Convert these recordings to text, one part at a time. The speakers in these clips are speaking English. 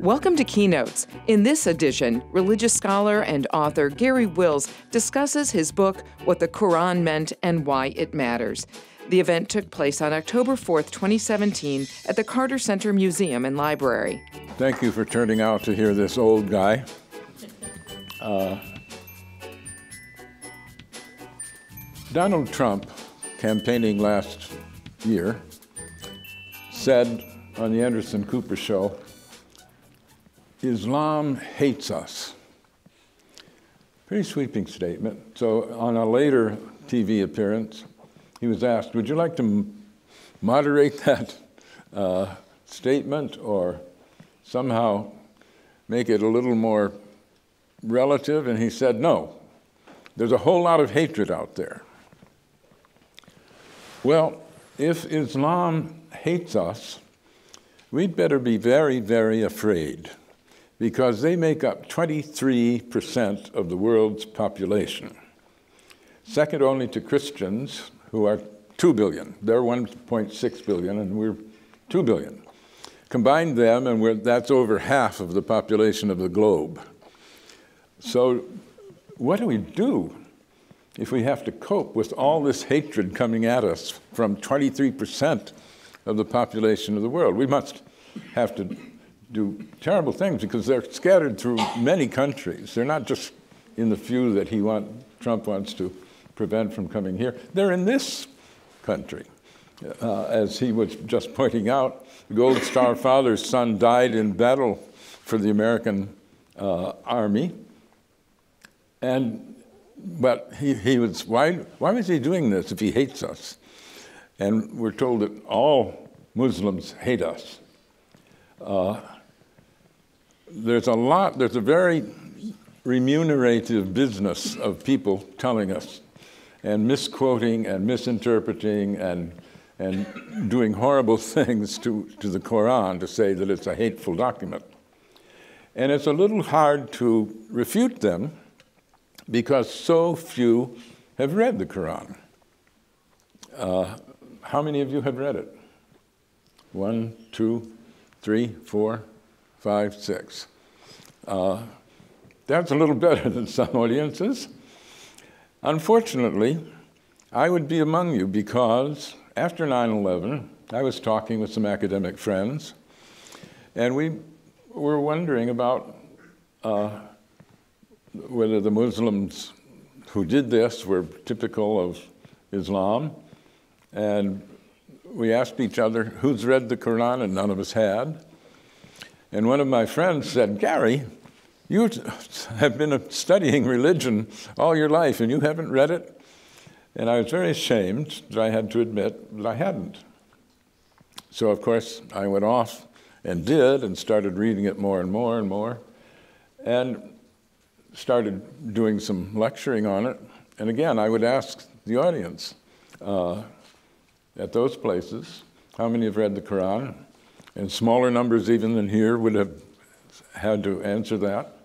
Welcome to Keynotes. In this edition, religious scholar and author Garry Wells discusses his book, What the Qur'an Meant and Why It Matters. The event took place on October 4th, 2017 at the Carter Center Museum and Library. Thank you for turning out to hear this old guy. Donald Trump, campaigning last year, said on the Anderson Cooper show, "Islam hates us." Pretty sweeping statement. So on a later TV appearance, he was asked, would you like to moderate that statement or somehow make it a little more relative? And he said, no, there's a whole lot of hatred out there. Well, if Islam hates us, we'd better be very, very afraid, because they make up 23% of the world's population, second only to Christians, who are 2 billion. They're 1.6 billion, and we're 2 billion. Combine them, and that's over half of the population of the globe. So what do we do if we have to cope with all this hatred coming at us from 23% of the population of the world? We must have to do terrible things because they're scattered through many countries. They're not just in the few that Trump wants to prevent from coming here. They're in this country. As he was just pointing out, the Gold Star father's son died in battle for the American army. But why was he doing this if he hates us? And we're told that all Muslims hate us. There's a very remunerative business of people telling us and misquoting and misinterpreting and doing horrible things to the Qur'an to say that it's a hateful document. And it's a little hard to refute them because so few have read the Qur'an. How many of you have read it? 1, 2, 3, 4, 5, 6. That's a little better than some audiences. Unfortunately, I would be among you because after 9/11, I was talking with some academic friends, and we were wondering about whether the Muslims who did this were typical of Islam. And we asked each other, who's read the Quran? And none of us had. And one of my friends said, Garry, you have been studying religion all your life and you haven't read it? And I was very ashamed that I had to admit that I hadn't. So of course I went off and did and started reading it more and more and more and started doing some lecturing on it. And again, I would ask the audience at those places, how many have read the Quran? And smaller numbers even than here would have had to answer that.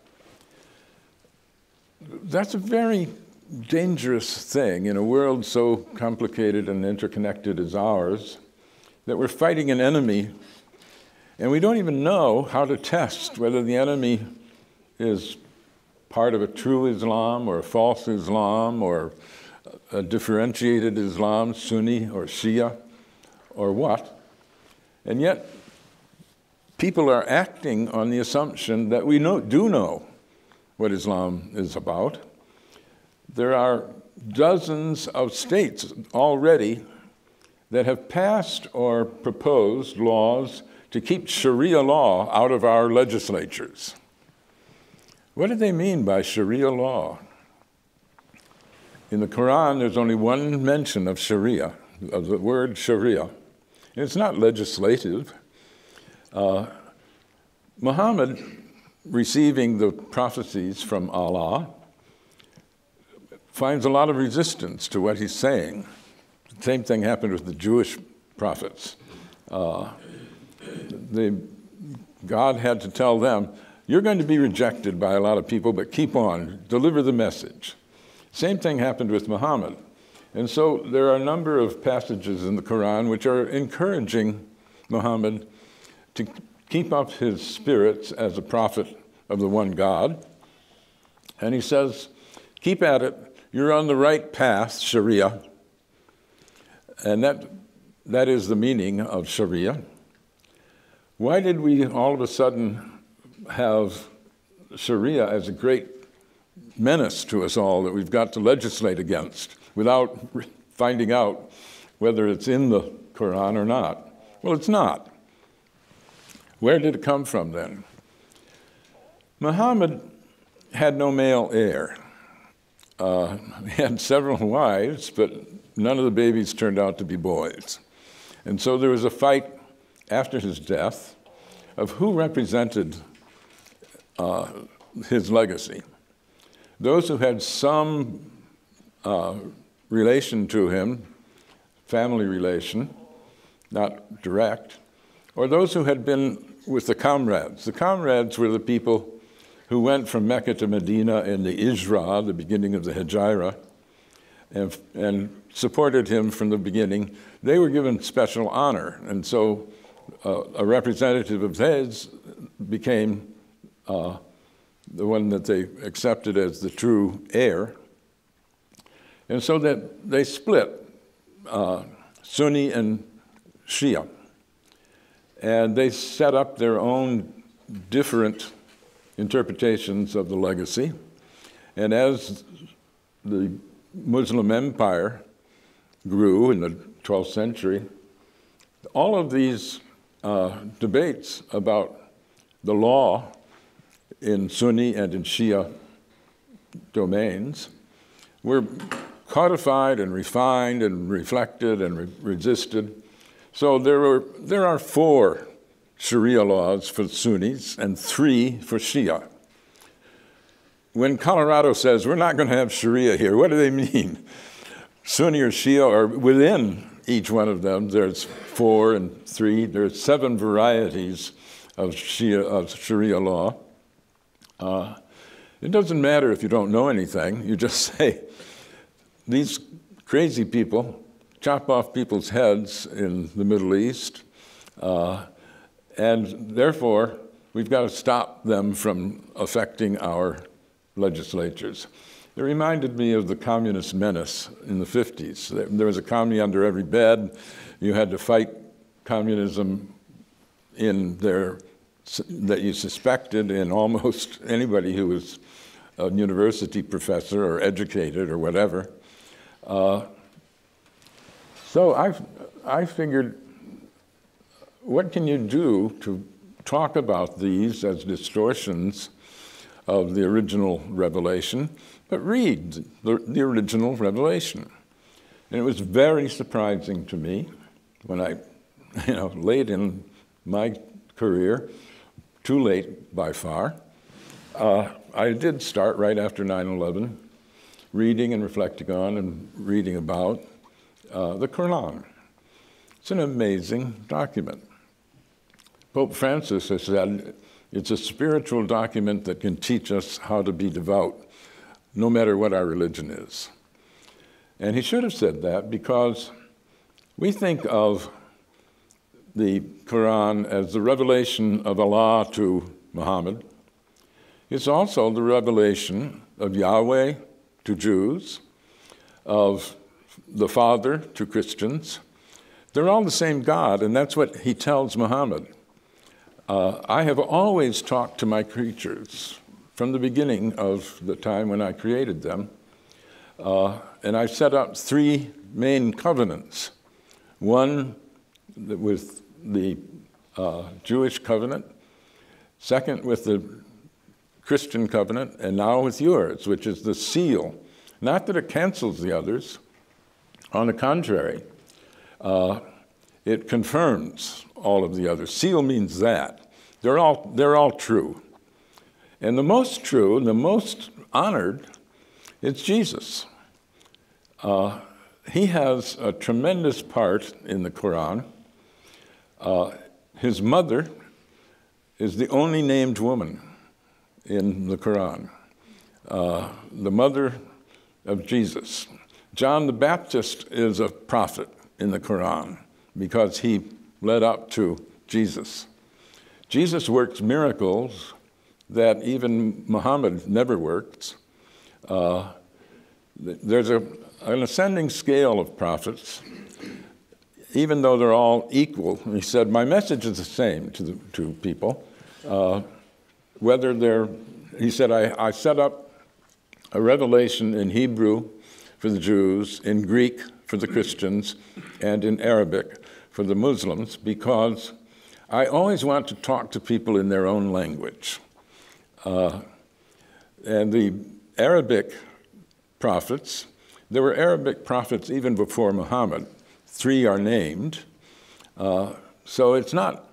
That's a very dangerous thing in a world so complicated and interconnected as ours, that we're fighting an enemy, and we don't even know how to test whether the enemy is part of a true Islam or a false Islam or a differentiated Islam, Sunni or Shia or what. And yet, people are acting on the assumption that we do know what Islam is about. There are dozens of states already that have passed or proposed laws to keep Sharia law out of our legislatures. What do they mean by Sharia law? In the Quran, there's only one mention of Sharia, of the word Sharia. And it's not legislative. Muhammad, receiving the prophecies from Allah, finds a lot of resistance to what he's saying. The same thing happened with the Jewish prophets. God had to tell them, you're going to be rejected by a lot of people, but keep on, deliver the message. Same thing happened with Muhammad. And so there are a number of passages in the Qur'an which are encouraging Muhammad to keep up his spirits as a prophet of the one God. And he says, keep at it. You're on the right path, Sharia. And that is the meaning of Sharia. Why did we all of a sudden have Sharia as a great menace to us all that we've got to legislate against without finding out whether it's in the Qur'an or not? Well, it's not. Where did it come from then? Muhammad had no male heir. He had several wives, but none of the babies turned out to be boys. And so there was a fight after his death of who represented his legacy. Those who had some relation to him, family relation, not direct, or those who had been with the comrades. The comrades were the people who went from Mecca to Medina in the Ijra, the beginning of the Hijra, and supported him from the beginning. They were given special honor, and so a representative of his became the one that they accepted as the true heir. And so that they split, Sunni and Shia. And they set up their own different interpretations of the legacy. And as the Muslim empire grew in the 12th century, all of these debates about the law in Sunni and in Shia domains were codified and refined and reflected and resisted. So there are 4 Sharia laws for Sunnis and 3 for Shia. When Colorado says, we're not going to have Sharia here, what do they mean? Sunni or Shia, or within each one of them, there's 4 and 3. There's 7 varieties of Sharia law. It doesn't matter if you don't know anything. You just say, these crazy people chop off people's heads in the Middle East, and therefore, we've got to stop them from affecting our legislatures. It reminded me of the communist menace in the 50s. There was a commie under every bed. You had to fight communism in there that you suspected in almost anybody who was a university professor or educated or whatever. So I figured, what can you do to talk about these as distortions of the original revelation, but read the original revelation? And it was very surprising to me when I, late in my career, too late by far, I did start right after 9/11, reading and reflecting on and reading about the Qur'an. It's an amazing document. Pope Francis has said it's a spiritual document that can teach us how to be devout, no matter what our religion is. And he should have said that, because we think of the Qur'an as the revelation of Allah to Muhammad. It's also the revelation of Yahweh to Jews, of the Father to Christians. They're all the same God, and that's what he tells Muhammad. I have always talked to my creatures from the beginning of the time when I created them, and I set up 3 main covenants. One with the Jewish covenant, second with the Christian covenant, and now with yours, which is the seal. Not that it cancels the others. On the contrary, it confirms all of the others. Seal means that. They're all true. And the most true, and the most honored, is Jesus. He has a tremendous part in the Qur'an. His mother is the only named woman in the Qur'an. The mother of Jesus. John the Baptist is a prophet in the Qur'an because he led up to Jesus. Jesus works miracles that even Muhammad never worked. There's an ascending scale of prophets, even though they're all equal. He said, my message is the same to people, whether they're, he said, I set up a revelation in Hebrew for the Jews, in Greek for the Christians, and in Arabic for the Muslims, because I always want to talk to people in their own language. And the Arabic prophets, there were Arabic prophets even before Muhammad. 3 are named. So it's not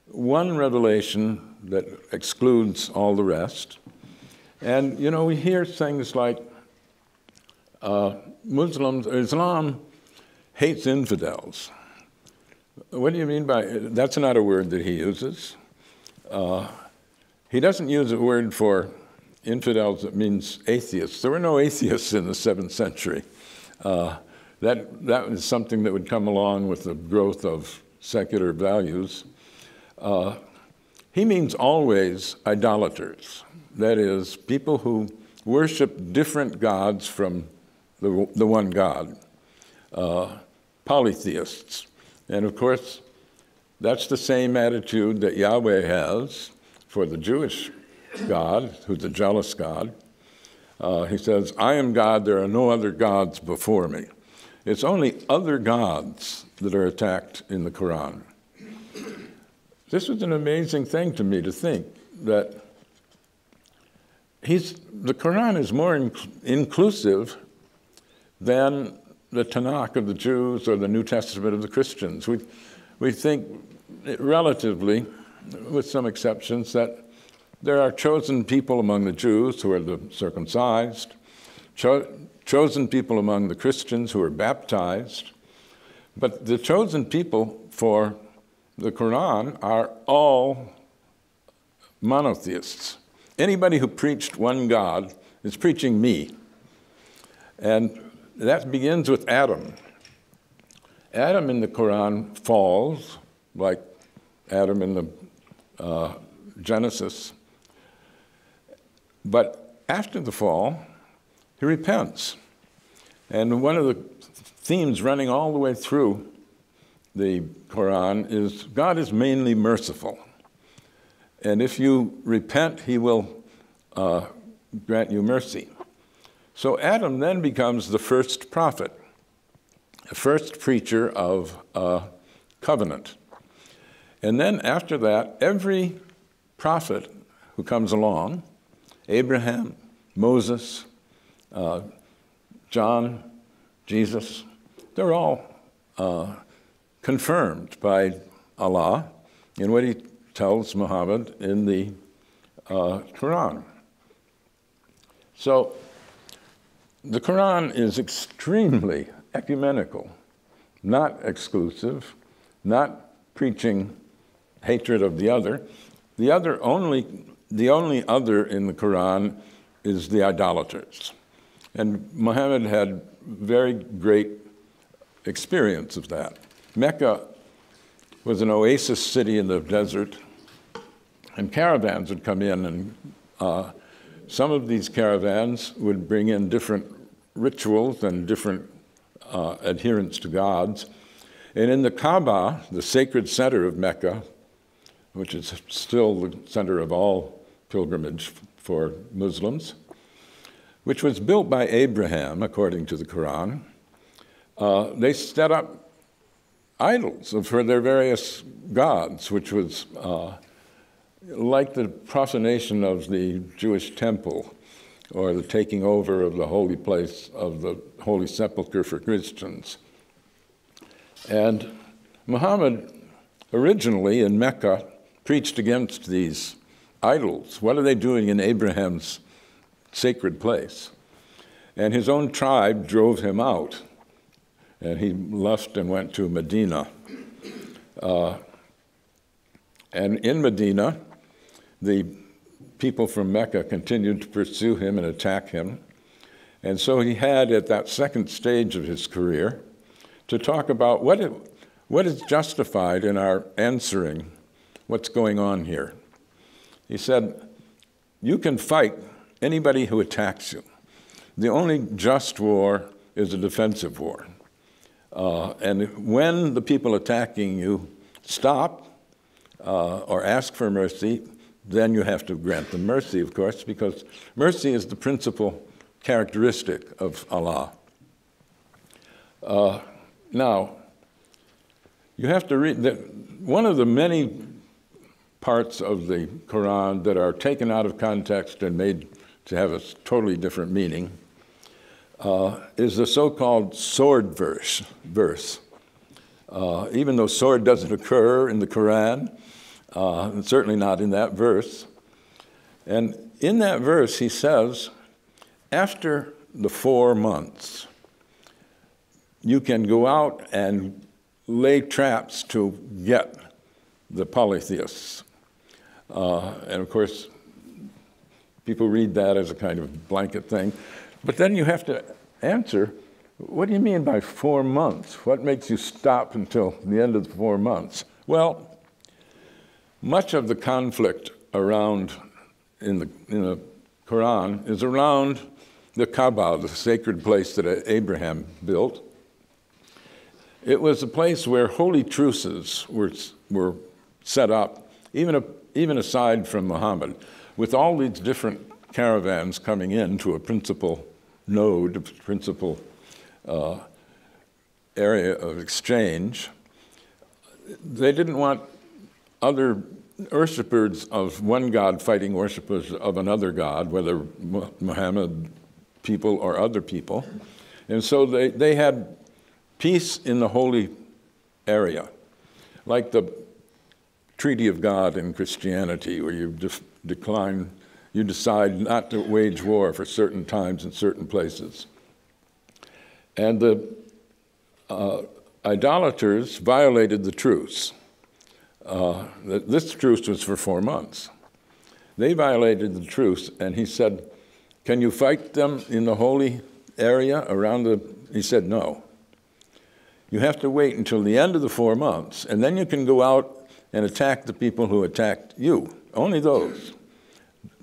one revelation that excludes all the rest. And, you know, we hear things like Islam hates infidels. What do you mean by, that's not a word that he uses. He doesn't use a word for infidels that means atheists. There were no atheists in the 7th century. That was something that would come along with the growth of secular values. He means always idolaters. That is, people who worship different gods from the one God, polytheists. And of course, that's the same attitude that Yahweh has for the Jewish God, who's a jealous God. He says, I am God, there are no other gods before me. It's only other gods that are attacked in the Qur'an. This was an amazing thing to me to think that the Qur'an is more inclusive than the Tanakh of the Jews or the New Testament of the Christians. We think relatively, with some exceptions, that there are chosen people among the Jews who are the circumcised, chosen people among the Christians who are baptized, but the chosen people for the Qur'an are all monotheists. Anybody who preached one God is preaching me. And that begins with Adam. Adam in the Qur'an falls, like Adam in the Genesis. But after the fall, he repents. And one of the themes running all the way through the Qur'an is God is mainly merciful. And if you repent, he will grant you mercy. So Adam then becomes the first prophet, the first preacher of covenant. And then after that, every prophet who comes along, Abraham, Moses, John, Jesus, they're all confirmed by Allah in what he tells Muhammad in the Qur'an. So the Qur'an is extremely ecumenical, not exclusive, not preaching hatred of the other. The only other in the Qur'an is the idolaters. And Muhammad had very great experience of that. Mecca was an oasis city in the desert, and caravans would come in, and some of these caravans would bring in different rituals and different adherence to gods. And in the Kaaba, the sacred center of Mecca, which is still the center of all pilgrimage for Muslims, which was built by Abraham, according to the Qur'an, they set up idols for their various gods, which was like the profanation of the Jewish temple or the taking over of the holy place of the Holy Sepulchre for Christians. And Muhammad originally in Mecca preached against these idols. What are they doing in Abraham's sacred place? And his own tribe drove him out, and he left and went to Medina. And in Medina, the people from Mecca continued to pursue him and attack him. And so he had, at that second stage of his career, to talk about what is justified in our answering what's going on here. He said, you can fight anybody who attacks you. The only just war is a defensive war. And when the people attacking you stop or ask for mercy, then you have to grant them mercy, of course, because mercy is the principal characteristic of Allah. Now, you have to read that one of the many parts of the Qur'an that are taken out of context and made to have a totally different meaning is the so-called sword verse. Even though sword doesn't occur in the Qur'an, and certainly not in that verse. And in that verse, he says, after the 4 months, you can go out and lay traps to get the polytheists. And of course, people read that as a kind of blanket thing. But then you have to answer, what do you mean by 4 months? What makes you stop until the end of the 4 months? Well, much of the conflict around in the Quran is around the Kaaba, the sacred place that Abraham built. It was a place where holy truces were set up, even aside from Muhammad, with all these different caravans coming in to a principal node, a principal area of exchange. They didn't want other worshippers of one god fighting worshippers of another god, whether Muhammad people or other people. And so they had peace in the holy area, like the Treaty of God in Christianity, where you decide not to wage war for certain times in certain places. And the idolaters violated the truce. This truce was for 4 months. They violated the truce, and he said, can you fight them in the holy area around the... He said, no. You have to wait until the end of the 4 months, and then you can go out and attack the people who attacked you. Only those.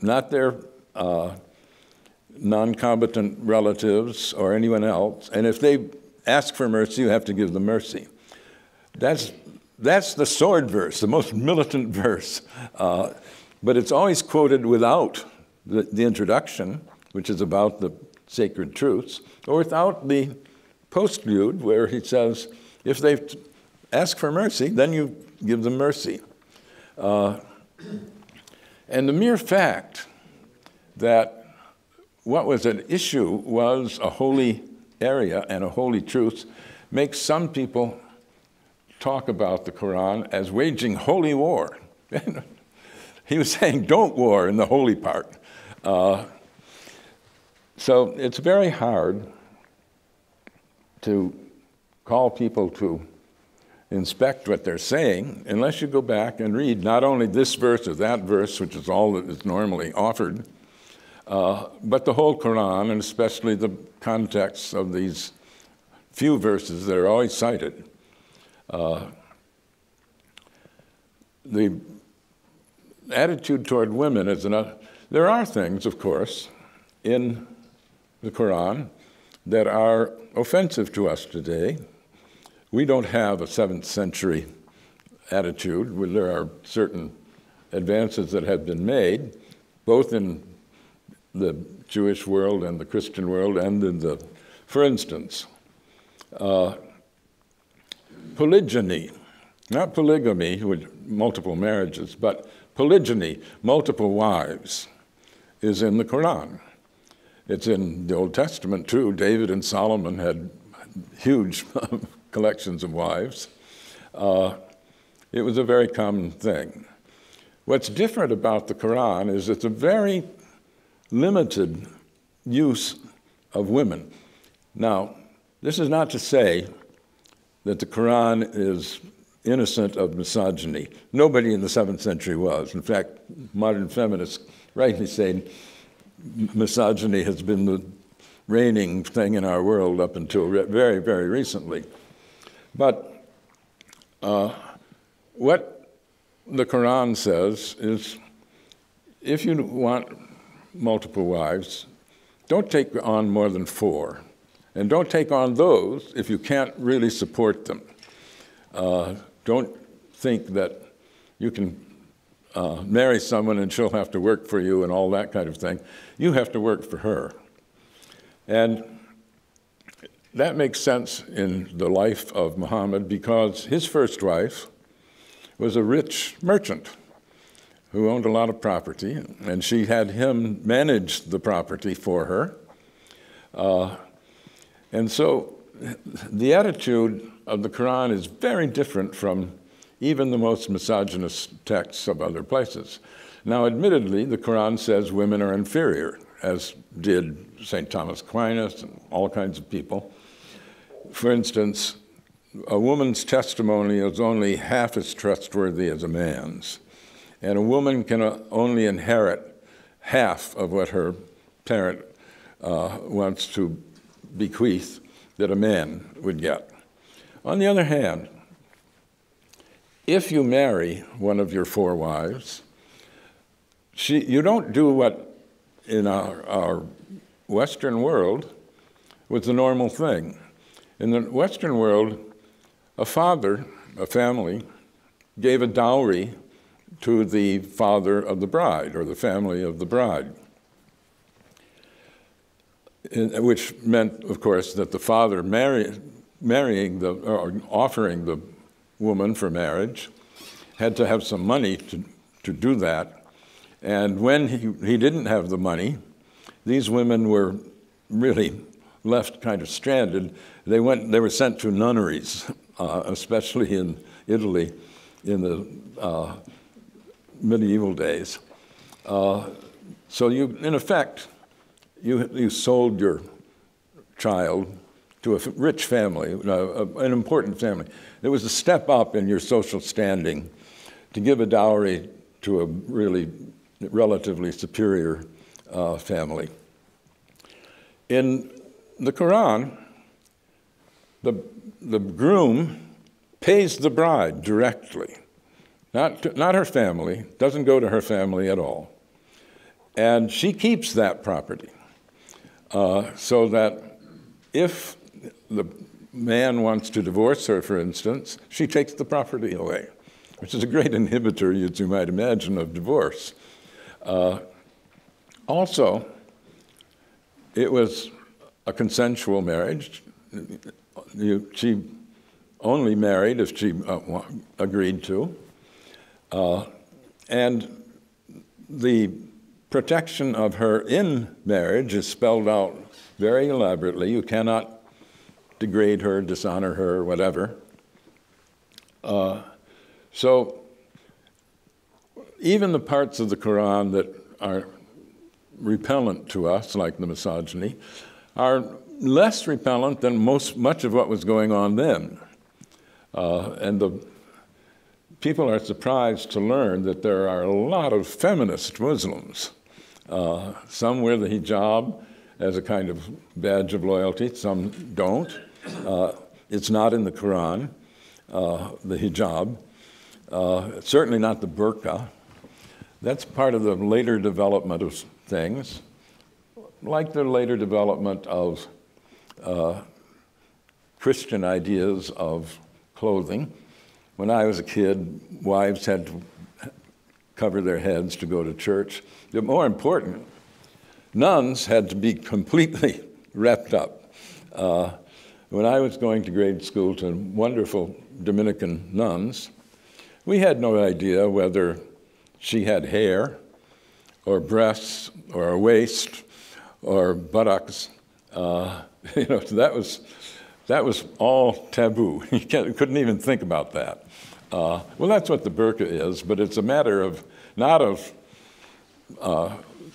Not their non-combatant relatives or anyone else. And if they ask for mercy, you have to give them mercy. That's the sword verse, the most militant verse. But it's always quoted without the introduction, which is about the sacred truths, or without the postlude, where he says, if they ask for mercy, then you give them mercy. And the mere fact that what was at issue was a holy area and a holy truth makes some people talk about the Quran as waging holy war. He was saying, don't war in the holy part. So it's very hard to call people to inspect what they're saying unless you go back and read not only this verse or that verse, which is all that is normally offered, but the whole Quran, and especially the context of these few verses that are always cited. The attitude toward women is another. There are things, of course, in the Quran that are offensive to us today. We don't have a 7th century attitude where there are certain advances that have been made, both in the Jewish world and the Christian world, and in the, for instance, polygyny, not polygamy with multiple marriages, but polygyny, multiple wives, is in the Quran. It's in the Old Testament too. David and Solomon had huge collections of wives. It was a very common thing. What's different about the Quran is it's a very limited use of women. Now, this is not to say that the Quran is innocent of misogyny. Nobody in the 7th century was. In fact, modern feminists rightly say misogyny has been reigning thing in our world up until very, very recently. But what the Qur'an says is, if you want multiple wives, don't take on more than 4. And don't take on those if you can't really support them. Don't think that you can marry someone and she'll have to work for you and all that kind of thing. You have to work for her. And that makes sense in the life of Muhammad because his first wife was a rich merchant who owned a lot of property, and she had him manage the property for her. And so the attitude of the Qur'an is very different from even the most misogynist texts of other places. Now, admittedly, the Qur'an says women are inferior, as did St. Thomas Aquinas and all kinds of people. For instance, a woman's testimony is only half as trustworthy as a man's. And a woman can only inherit half of what her parent wants to bequeath that a man would get. On the other hand, if you marry one of your 4 wives, you don't do what in our Western world was the normal thing. In the Western world, a father, a family, gave a dowry to the father of the bride or the family of the bride, which meant, of course, that the father offering the woman for marriage had to have some money to do that. And when he didn't have the money, these women were really left kind of stranded. They were sent to nunneries, especially in Italy in the medieval days. So in effect, you sold your child to a rich family, an important family. It was a step up in your social standing to give a dowry to a really relatively superior family. In the Qur'an, the groom pays the bride directly, not her family, doesn't go to her family at all. And she keeps that property so that if the man wants to divorce her, for instance, she takes the property away, which is a great inhibitor, as you might imagine, of divorce. Also, it was a consensual marriage. She only married if she agreed to. And the protection of her in marriage is spelled out very elaborately. You cannot degrade her, dishonor her, whatever. So even the parts of the Qur'an that are repellent to us, like the misogyny, are less repellent than much of what was going on then. And the people are surprised to learn that there are a lot of feminist Muslims. Some wear the hijab as a kind of badge of loyalty, some don't. It's not in the Qur'an, the hijab. Certainly not the burqa. That's part of the later development of things, like the later development of Christian ideas of clothing. When I was a kid, wives had to cover their heads to go to church. But more important, nuns had to be completely wrapped up. When I was going to grade school to wonderful Dominican nuns, we had no idea whether she had hair or breasts or a waist or buttocks. So that was all taboo. You couldn't even think about that. Well, that's what the burqa is, but it's a matter of not of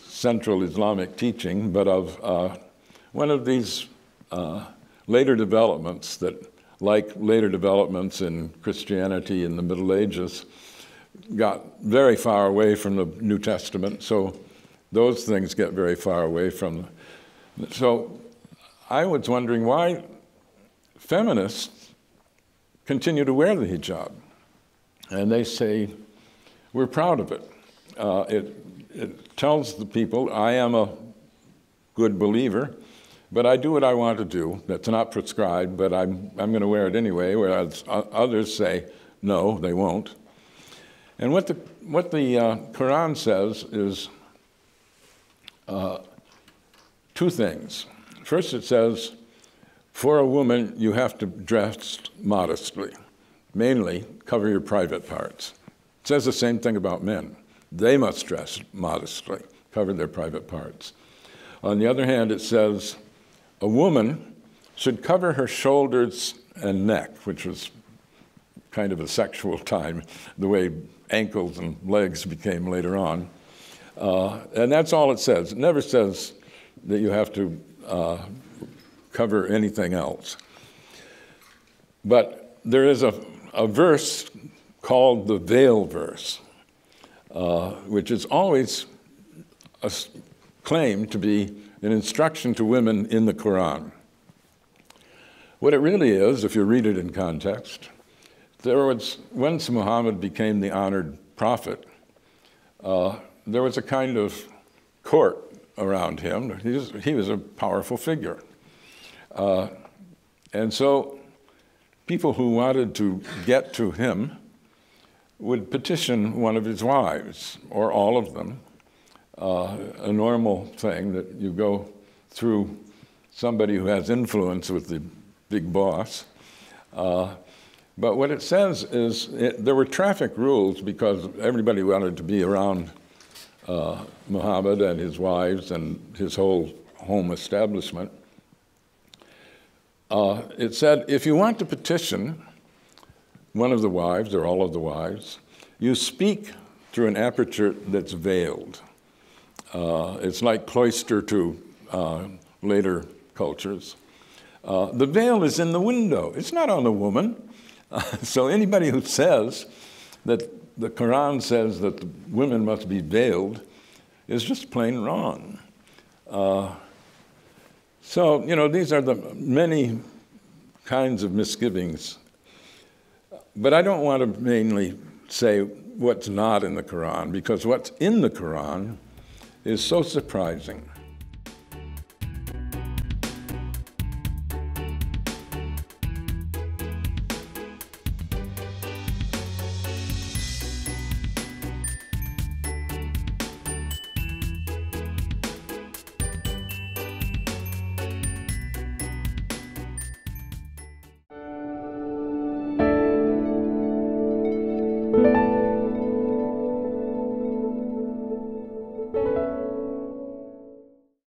Central Islamic teaching, but of one of these later developments that, like later developments in Christianity in the Middle Ages, got very far away from the New Testament. So those things get very far away from them. So I was wondering why feminists continue to wear the hijab. And they say, we're proud of it. It tells the people, I am a good believer, but I do what I want to do. That's not prescribed, but I'm going to wear it anyway, whereas others say, no, they won't. And what the Qur'an says is two things. First, it says, for a woman, you have to dress modestly. Mainly, cover your private parts. It says the same thing about men. They must dress modestly, cover their private parts. On the other hand, it says a woman should cover her shoulders and neck, which was kind of a sexual time, the way ankles and legs became later on. And that's all it says. It never says that you have to cover anything else. But there is a verse called the veil verse, which is always claimed to be an instruction to women in the Qur'an. What it really is, if you read it in context, once Muhammad became the honored prophet, there was a kind of court around him. He was a powerful figure. And so people who wanted to get to him would petition one of his wives, or all of them, a normal thing that you go through somebody who has influence with the big boss. But what it says is there were traffic rules because everybody wanted to be around Muhammad and his wives and his whole home establishment. It said, if you want to petition one of the wives or all of the wives, you speak through an aperture that's veiled. It's like cloister to later cultures. The veil is in the window. It's not on the woman. So anybody who says that the Quran says that the women must be veiled is just plain wrong. So, these are the many kinds of misgivings. But I don't want to mainly say what's not in the Quran, because what's in the Quran is so surprising.